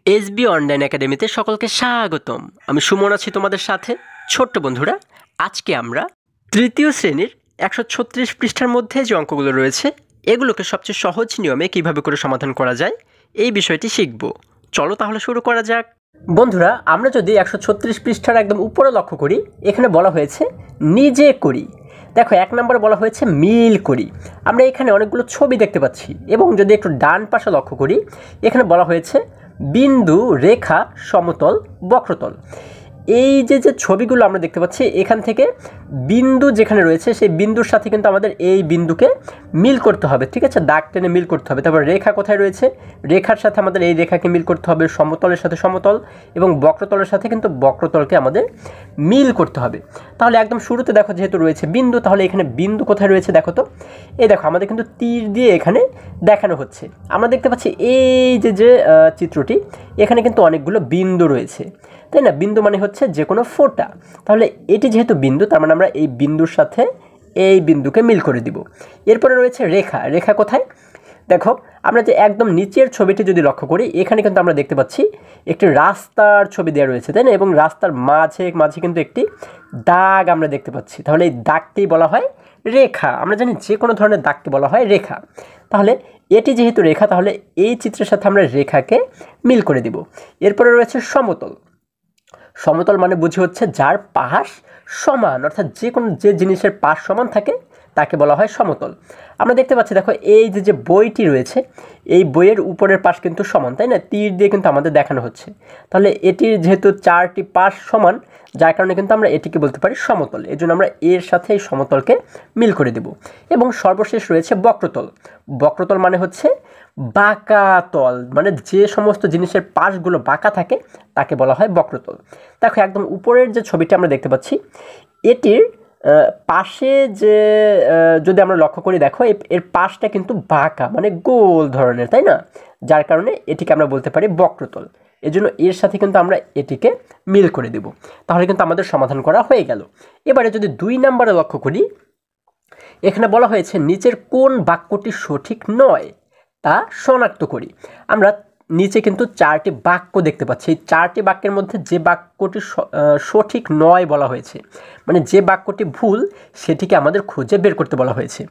SB online একাডেমিতে সকলকে স্বাগতম। আমি সুমন আছি তোমাদের সাথে। ছোট্ট বন্ধুরা, আজকে আমরা তৃতীয় শ্রেণীর 136 পৃষ্ঠার মধ্যে যে অঙ্কগুলো রয়েছে এগুলোকে সবচেয়ে সহজ নিয়মে কিভাবে করে সমাধান করা যায় এই বিষয়টি শিখব। চলো তাহলে শুরু করা যাক। বন্ধুরা, আমরা যদি 136 পৃষ্ঠার একদম উপরে লক্ষ্য করি, এখানে বলা হয়েছে নিজে করি। দেখো, 1 নম্বরে বলা হয়েছে মিল করি। আমরা এখানে অনেকগুলো ছবি দেখতে পাচ্ছি এবং যদি একটু ডান পাশে লক্ষ্য করি, এখানে বলা হয়েছে বিন্দু, রেখা, সমতল, বক্রতল। এই যে ছবিগুলো আমরা দেখতে পাচ্ছি, এখান থেকে বিন্দু যেখানে রয়েছে সেই বিন্দুর সাথে কিন্তু আমাদের এই বিন্দুকে মিল করতে হবে, ঠিক আছে? দাগ টেনে মিল করতে হবে। তারপর রেখা কোথায় রয়েছে, রেখার সাথে আমাদের এই রেখাকে মিল করতে হবে, সমতলের সাথে সমতল এবং বক্রতলের সাথে কিন্তু বক্রতলকে আমাদের মিল করতে হবে। তাহলে একদম শুরুতে দেখো, যেহেতু রয়েছে বিন্দু, তাহলে এখানে বিন্দু কোথায় রয়েছে দেখো তো। এই দেখো, আমাদের কিন্তু তীর দিয়ে এখানে দেখানো হচ্ছে। আমরা দেখতে পাচ্ছি এই যে চিত্রটি, এখানে কিন্তু অনেকগুলো বিন্দু রয়েছে, তাই না? বিন্দু মানে হচ্ছে যে কোনো ফোঁটা। তাহলে এটি যেহেতু বিন্দু, তার মানে আমরা এই বিন্দুর সাথে এই বিন্দুকে মিল করে দিব। এরপরে রয়েছে রেখা। রেখা কোথায় দেখো, আমরা যে একদম নিচের ছবিটি যদি লক্ষ্য করি, এখানে কিন্তু আমরা দেখতে পাচ্ছি একটি রাস্তার ছবি দেওয়া রয়েছে, তাই না? এবং রাস্তার মাঝে মাঝে কিন্তু একটি দাগ আমরা দেখতে পাচ্ছি। তাহলে এই দাগকেই বলা হয় রেখা। আমরা জানি যে কোনো ধরনের দাগকে বলা হয় রেখা। তাহলে এটি যেহেতু রেখা, তাহলে এই চিত্রের সাথে আমরা রেখাকে মিল করে দিব। এরপরে রয়েছে সমতল। সমতল মানে বুঝি হচ্ছে যার পাশ সমান, অর্থাৎ যে জিনিসের পাশ সমান থাকে তাকে বলা হয় সমতল। আমরা দেখতে পাচ্ছি, দেখো এই যে বইটি রয়েছে, এই বইয়ের উপরের পাশ কিন্তু সমান, তাই না? তীর দিয়ে কিন্তু আমাদের দেখানো হচ্ছে। তাহলে এটির যেহেতু 4টি পাশ সমান, যার কারণে কিন্তু আমরা এটিকে বলতে পারি সমতল। এই জন্য আমরা এর সাথে এই সমতলকে মিল করে দেব। এবং সর্বশেষ রয়েছে বক্রতল। বক্রতল মানে হচ্ছে বাঁকা তল, মানে যে সমস্ত জিনিসের পাশগুলো বাঁকা থাকে তাকে বলা হয় বক্রতল। দেখো, একদম উপরের যে ছবিটি আমরা দেখতে পাচ্ছি, এটির পাশে যে যদি আমরা লক্ষ্য করি, দেখো এর পাশটা কিন্তু বাঁকা, মানে গোল ধরনের, তাই না? যার কারণে এটিকে আমরা বলতে পারি বক্রতল। এজন্য এর সাথে কিন্তু আমরা এটিকে মিল করে দেব। তাহলে কিন্তু আমাদের সমাধান করা হয়ে গেল। এবারে যদি 2 নম্বরে লক্ষ্য করি, এখানে বলা হয়েছে নিচের কোন বাক্যটি সঠিক নয় তা শনাক্ত করি। আমরা নিচে কিন্তু 4টি বাক্য দেখতে পাচ্ছি। এই 4টি বাক্যের মধ্যে যে বাক্যটি সঠিক নয় বলা হয়েছে, মানে যে বাক্যটি ভুল, সেটিকে আমাদের খুঁজে বের করতে বলা হয়েছে।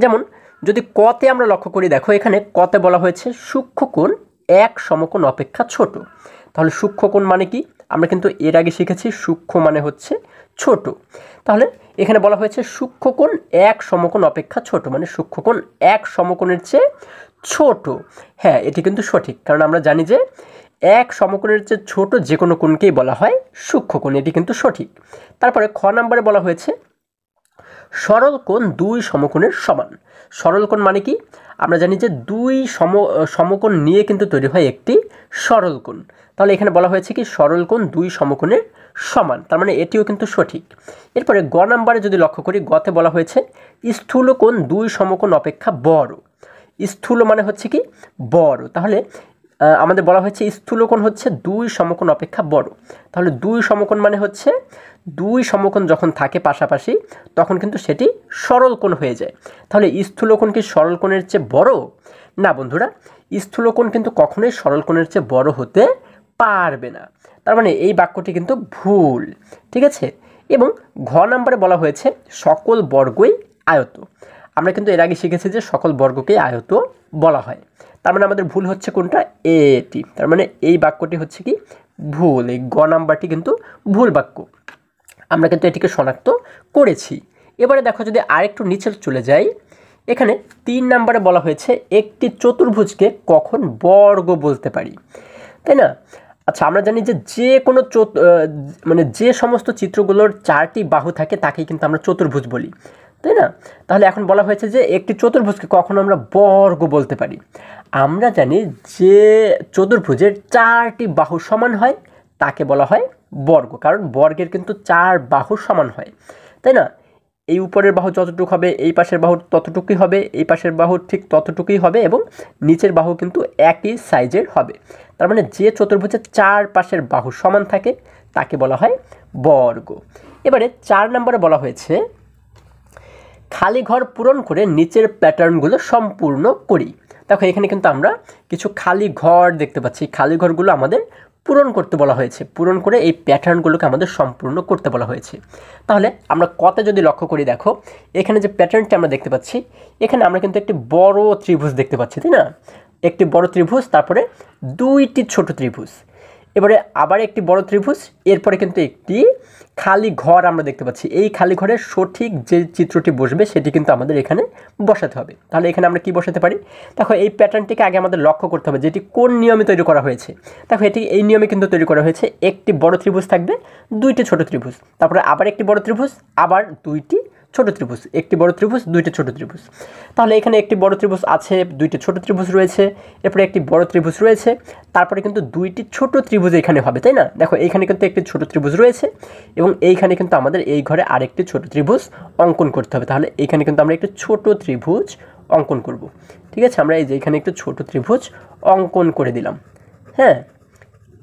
যেমন যদি কতে আমরা লক্ষ্য করি, দেখো এখানে কতে বলা হয়েছে সূক্ষ্মকোণ এক সমকোণ অপেক্ষা ছোট। তাহলে সূক্ষ্মকোণ মানে কি? আমরা কিন্তু এর আগে শিখেছি সূক্ষ্ম মানে হচ্ছে ছোট। তাহলে এখানে বলা হয়েছে সূক্ষ্মকোণ এক সমকোণ অপেক্ষা ছোট, মানে সূক্ষ্মকোণ এক সমকোণের চেয়ে ছোট। হ্যাঁ, এটি কিন্তু সঠিক, কারণ আমরা জানি যে এক সমকোণের চেয়ে ছোট যে কোনো কোণকেই বলা হয় সূক্ষ্মকোণ। এটি কিন্তু সঠিক। তারপরে খ নম্বরে বলা হয়েছে সরল কোণ দুই সমকোণের সমান। সরল কোণ মানে কি? আমরা জানি যে দুই সমকোণ নিয়ে কিন্তু তৈরি হয় একটি সরল কোণ। তাহলে এখানে বলা হয়েছে কি সরল কোণ দুই সমকোণের সমান, তার মানে এটিও কিন্তু সঠিক। এরপরে গ নম্বরে যদি লক্ষ্য করি, গতে বলা হয়েছে স্থূল কোণ দুই সমকোণ অপেক্ষা বড়। স্থূল মানে হচ্ছে কি বড়। তাহলে আমাদের বলা হয়েছে স্থূলকোণ হচ্ছে দুই সমকোণ অপেক্ষা বড়। তাহলে দুই সমকোণ মানে হচ্ছে দুই সমকোণ যখন থাকে পাশাপাশি, তখন কিন্তু সেটি সরল কোণ হয়ে যায়। তাহলে স্থূলকোণ কি সরল কোণের চেয়ে বড়? না বন্ধুরা, স্থূলকোণ কিন্তু কখনোই সরল কোণের চেয়ে বড় হতে পারবে না। তার মানে এই বাক্যটি কিন্তু ভুল, ঠিক আছে? এবং ঘ নম্বরে বলা হয়েছে সকল বর্গই আয়ত। আমরা কিন্তু এর আগে শিখেছি যে সকল বর্গকে আয়ত বলা হয়। তার মানে আমাদের ভুল হচ্ছে কোনটা? এটি। তার মানে এই বাক্যটি হচ্ছে কি ভুল। এই গ নাম্বারটি কিন্তু ভুল বাক্য। আমরা কিন্তু এটিকে শনাক্ত করেছি। এবারে দেখো, যদি আরেকটু নিচে চলে যাই, এখানে 3 নম্বরে বলা হয়েছে একটি চতুর্ভুজকে কখন বর্গ বলতে পারি, তাই না? আচ্ছা, আমরা জানি যে কোনো মানে যে সমস্ত চিত্রগুলোর 4টি বাহু থাকে তাকেই কিন্তু আমরা চতুর্ভুজ বলি, তাই না? তাহলে এখন বলা হয়েছে যে একটি চতুর্ভুজকে কখন আমরা বর্গ বলতে পারি। আমরা জানি যে চতুর্ভুজের 4টি বাহু সমান হয় তাকে বলা হয় বর্গ, কারণ বর্গের কিন্তু 4 বাহু সমান হয়, তাই না? এই উপরের বাহু যতটুকু হবে, এই পাশের বাহু ততটুকুই হবে, এই পাশের বাহু ঠিক ততটুকুই হবে এবং নিচের বাহু কিন্তু একই সাইজের হবে। তার মানে যে চতুর্ভুজের 4 পাশের বাহু সমান থাকে তাকে বলা হয় বর্গ। এবারে 4 নম্বরে বলা হয়েছে খালি ঘর পূরণ করে নিচের প্যাটার্নগুলো সম্পূর্ণ করি। দেখো এখানে কিন্তু আমরা কিছু খালি ঘর দেখতে পাচ্ছি, খালি ঘরগুলো আমাদের পূরণ করতে বলা হয়েছে, পূরণ করে এই প্যাটার্নগুলোকে আমাদের সম্পূর্ণ করতে বলা হয়েছে। তাহলে আমরা কতে যদি লক্ষ্য করি, দেখো এখানে যে প্যাটার্নটা আমরা দেখতে পাচ্ছি, এখানে আমরা কিন্তু একটি বড় ত্রিভুজ দেখতে পাচ্ছি, তাই না? একটি বড় ত্রিভুজ, তারপরে দুইটি ছোট ত্রিভুজ, এবারে আবার একটি বড় ত্রিভুজ, এরপরে কিন্তু একটি খালি ঘর আমরা দেখতে পাচ্ছি। এই খালি ঘরের সঠিক যে চিত্রটি বসবে সেটি কিন্তু আমাদের এখানে বসাতে হবে। তাহলে এখানে আমরা কি বসাতে পারি? দেখো এই প্যাটার্নটিকে আগে আমাদের লক্ষ্য করতে হবে যেটি কোন নিয়মে তৈরি করা হয়েছে। দেখো এটি এই নিয়মে কিন্তু তৈরি করা হয়েছে, একটি বড় ত্রিভুজ থাকবে, দুইটি ছোট ত্রিভুজ, তারপরে আবার একটি বড় ত্রিভুজ, আবার দুইটি ছোট ত্রিভুজ, একটি বড় ত্রিভুজ, দুইটি ছোট ত্রিভুজ। তাহলে এখানে একটি বড় ত্রিভুজ আছে, দুইটি ছোট ত্রিভুজ রয়েছে, এরপরে একটি বড় ত্রিভুজ রয়েছে, তারপরে কিন্তু দুইটি ছোট ত্রিভুজ এখানে হবে, তাই না? দেখো এইখানে কিন্তু একটি ছোট ত্রিভুজ রয়েছে এবং এইখানে কিন্তু আমাদের এই ঘরে আরেকটি ছোট ত্রিভুজ অঙ্কন করতে হবে। তাহলে এইখানে কিন্তু আমরা একটি ছোট ত্রিভুজ অঙ্কন করব। ঠিক আছে, আমরা এই যে এখানে একটু ছোট ত্রিভুজ অঙ্কন করে দিলাম। হ্যাঁ,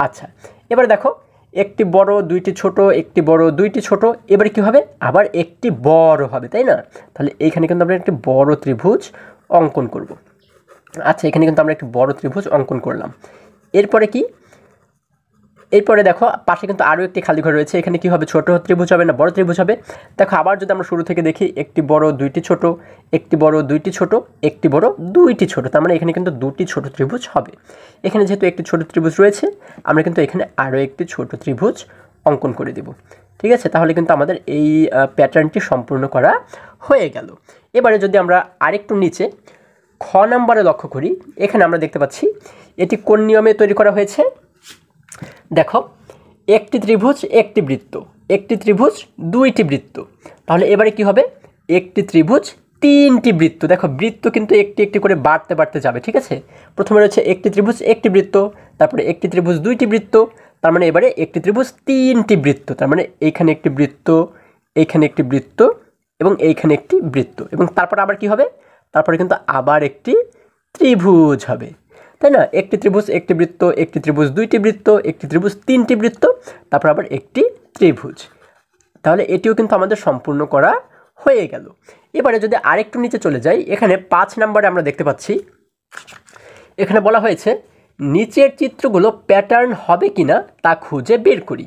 আচ্ছা, এবারে দেখো একটি বড়, দুইটি ছোট, একটি বড়, দুইটি ছোট, এবারে কী হবে? আবার একটি বড় হবে, তাই না? তাহলে এইখানে কিন্তু আমরা একটি বড় ত্রিভুজ অঙ্কন করব। আচ্ছা, এখানে কিন্তু আমরা একটি বড় ত্রিভুজ অঙ্কন করলাম। এরপরে কি? এরপরে দেখো পাশে কিন্তু আরও একটি খালি ঘর রয়েছে, এখানে কি হবে? ছোট ত্রিভুজ হবে না বড় ত্রিভুজ হবে? দেখো আবার যদি আমরা শুরু থেকে দেখি, একটি বড়, দুইটি ছোট, একটি বড়, দুইটি ছোট, একটি বড়, দুইটি ছোট, তার মানে এখানে কিন্তু দুটি ছোট ত্রিভুজ হবে। এখানে যেহেতু একটি ছোট ত্রিভুজ রয়েছে, আমরা কিন্তু এখানে আরও একটি ছোট ত্রিভুজ অঙ্কন করে দেব। ঠিক আছে, তাহলে কিন্তু আমাদের এই প্যাটার্নটি সম্পূর্ণ করা হয়ে গেল। এবারে যদি আমরা আরেকটু নিচে খ নম্বরে লক্ষ্য করি, এখানে আমরা দেখতে পাচ্ছি এটি কোন নিয়মে তৈরি করা হয়েছে। দেখো একটি ত্রিভুজ, একটি বৃত্ত, একটি ত্রিভুজ, দুইটি বৃত্ত। তাহলে এবারে কি হবে? একটি ত্রিভুজ, তিনটি বৃত্ত। দেখো বৃত্ত কিন্তু একটি একটি করে বাড়তে বাড়তে যাবে। ঠিক আছে, প্রথমে রয়েছে একটি ত্রিভুজ, একটি বৃত্ত, তারপরে একটি ত্রিভুজ, দুইটি বৃত্ত, তার মানে এবারে একটি ত্রিভুজ, তিনটি বৃত্ত। তার মানে এইখানে একটি বৃত্ত, এইখানে একটি বৃত্ত এবং এইখানে একটি বৃত্ত, এবং তারপর আবার কি হবে? তারপরে কিন্তু আবার একটি ত্রিভুজ হবে, তাই না? একটি ত্রিভুজ, একটি বৃত্ত, একটি ত্রিভুজ, দুইটি বৃত্ত, একটি ত্রিভুজ, তিনটি বৃত্ত, তারপর আবার একটি ত্রিভুজ। তাহলে এটিও কিন্তু আমাদের সম্পূর্ণ করা হয়ে গেল। এবারে যদি আরেকটু নিচে চলে যাই, এখানে 5 নম্বরে আমরা দেখতে পাচ্ছি, এখানে বলা হয়েছে নিচের চিত্রগুলো প্যাটার্ন হবে কিনা তা খুঁজে বের করি,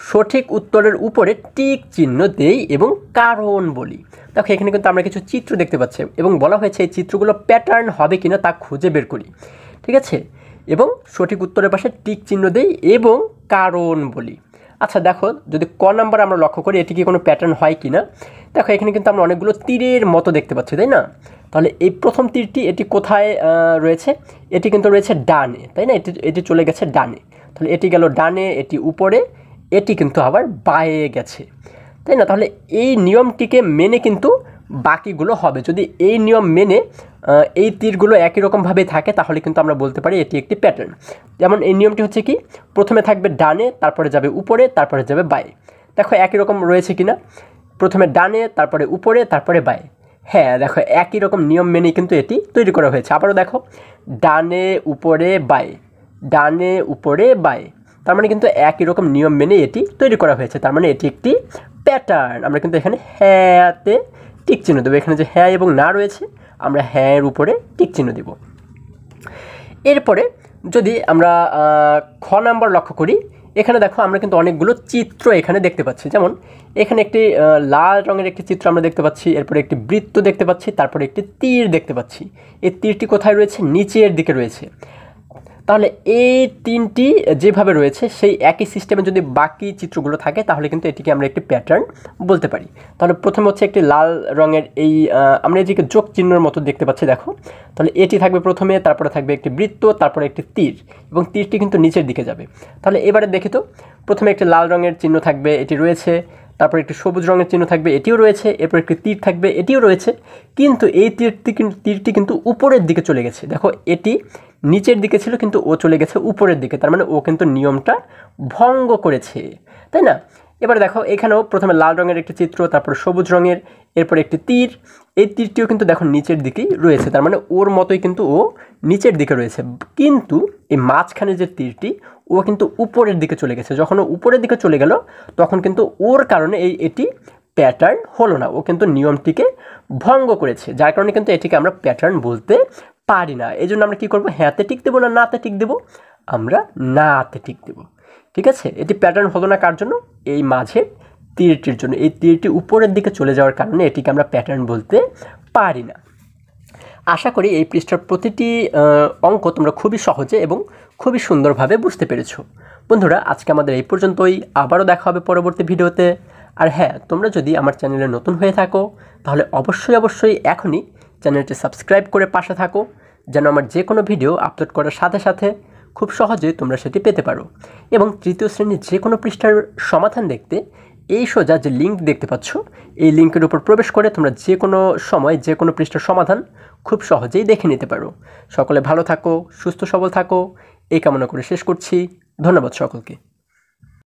সঠিক উত্তরের উপরে টিক চিহ্ন দেই এবং কারণ বলি। দেখো এখানে কিন্তু আমরা কিছু চিত্র দেখতে পাচ্ছি এবং বলা হয়েছে এই চিত্রগুলো প্যাটার্ন হবে কিনা তা খুঁজে বের করি। ঠিক আছে, এবং সঠিক উত্তরের পাশে টিক চিহ্ন দেই এবং কারণ বলি। আচ্ছা দেখো যদি ক নাম্বার আমরা লক্ষ্য করি এটি কি কোনো প্যাটার্ন হয় কি না। দেখো এখানে কিন্তু আমরা অনেকগুলো তীরের মতো দেখতে পাচ্ছি, তাই না? তাহলে এই প্রথম তীরটি এটি কোথায় রয়েছে? এটি কিন্তু রয়েছে ডানে, তাই না? এটি চলে গেছে ডানে। তাহলে এটি গেল ডানে, এটি উপরে, এটি কিন্তু আবার বায়ে গেছে, তাই না? তাহলে এই নিয়মটিকে মেনে কিন্তু বাকিগুলো হবে। যদি এই নিয়ম মেনে এই তীরগুলো একই রকমভাবে থাকে তাহলে কিন্তু আমরা বলতে পারি এটি একটি প্যাটার্ন। যেমন এই নিয়মটি হচ্ছে কি, প্রথমে থাকবে ডানে, তারপরে যাবে উপরে, তারপরে যাবে বায়ে। দেখো একই রকম রয়েছে কি না? প্রথমে ডানে, তারপরে উপরে, তারপরে বায়ে। হ্যাঁ, দেখো একই রকম নিয়ম মেনেই কিন্তু এটি তৈরি করা হয়েছে। আবারও দেখো ডানে, উপরে, বায়ে, ডানে, উপরে, বায়ে। তার মানে কিন্তু একই রকম নিয়ম মেনে এটি তৈরি করা হয়েছে। তার মানে এটি একটি প্যাটার্ন। আমরা কিন্তু এখানে হ্যাঁতে টিক চিহ্ন দেবো। এখানে যে হ্যাঁ এবং না রয়েছে আমরা হ্যাঁর উপরে টিক চিহ্ন দেব। এরপরে যদি আমরা খ নাম্বার লক্ষ্য করি, এখানে দেখো আমরা কিন্তু অনেকগুলো চিত্র এখানে দেখতে পাচ্ছি। যেমন এখানে একটি লাল রঙের একটি চিত্র আমরা দেখতে পাচ্ছি, এরপরে একটি বৃত্ত দেখতে পাচ্ছি, তারপরে একটি তীর দেখতে পাচ্ছি। এই তীরটি কোথায় রয়েছে? নিচের দিকে রয়েছে। তাহলে এই তিনটি যেভাবে রয়েছে সেই একই সিস্টেমে যদি বাকি চিত্রগুলো থাকে তাহলে কিন্তু এটিকে আমরা একটি প্যাটার্ন বলতে পারি। তাহলে প্রথমে হচ্ছে একটি লাল রঙের এই আমরা এটিকে যোগ চিহ্নের মতো দেখতে পাচ্ছি। দেখো তাহলে এটি থাকবে প্রথমে, তারপরে থাকবে একটি বৃত্ত, তারপরে একটি তীর, এবং তীরটি কিন্তু নিচের দিকে যাবে। তাহলে এবারে দেখি তো, প্রথমে একটি লাল রঙের চিহ্ন থাকবে, এটি রয়েছে, তারপর একটি সবুজ রঙের চিহ্ন থাকবে, এটিও রয়েছে, এরপর একটি তীর থাকবে, এটিও রয়েছে, কিন্তু এই তীরটি কিন্তু উপরের দিকে চলে গেছে। দেখো এটি নিচের দিকে ছিল কিন্তু ও চলে গেছে উপরের দিকে, তার মানে ও কিন্তু নিয়মটা ভঙ্গ করেছে, তাই না? এবার দেখো এখানেও প্রথমে লাল রঙের একটি চিত্র, তারপর সবুজ রঙের, এরপর একটি তীর। এই তীরটিও কিন্তু দেখো নিচের দিকেই রয়েছে, তার মানে ওর মতোই কিন্তু ও নিচের দিকে রয়েছে। কিন্তু এই মাঝখানে যে তীরটি ও কিন্তু উপরের দিকে চলে গেছে। যখন ও উপরের দিকে চলে গেল তখন কিন্তু ওর কারণে এটি প্যাটার্ন হলো না, ও কিন্তু নিয়মটিকে ভঙ্গ করেছে, যার কারণে কিন্তু এটিকে আমরা প্যাটার্ন বলতে পারি না। এই জন্য আমরা কী করবো, হ্যাঁতে টিক দেবো না নাতে টিক দেবো, আমরা নাতে টিক দেবো। ঠিক আছে, এটি প্যাটার্ন হলো না কার জন্য, এই মাঝে তীরটির জন্য। এই তীরটি উপরের দিকে চলে যাওয়ার কারণে এটিকে আমরা প্যাটার্ন বলতে পারি না। আশা করি এই পৃষ্ঠার প্রতিটি অঙ্ক তোমরা খুবই সহজে এবং খুবই সুন্দরভাবে বুঝতে পেরেছো। বন্ধুরা, আজকে আমাদের এই পর্যন্তই। আবারও দেখা হবে পরবর্তী ভিডিওতে। আর হ্যাঁ, তোমরা যদি আমার চ্যানেলে নতুন হয়ে থাকো তাহলে অবশ্যই এখনই চ্যানেলটি সাবস্ক্রাইব করে পাশে থাকো, যেন আমার যে কোনো ভিডিও আপলোড করার সাথে সাথে খুব সহজেই তোমরা সেটি পেতে পারো। এবং তৃতীয় শ্রেণীর যে কোনো পৃষ্ঠার সমাধান দেখতে এই সোজা যে লিঙ্ক দেখতে পাচ্ছ, এই লিঙ্কের উপর প্রবেশ করে তোমরা যে কোনো সময় যে কোনো পৃষ্ঠার সমাধান খুব সহজেই দেখে নিতে পারো। সকলে ভালো থাকো, সুস্থ সবল থাকো, এই কামনা করে শেষ করছি। ধন্যবাদ সকলকে।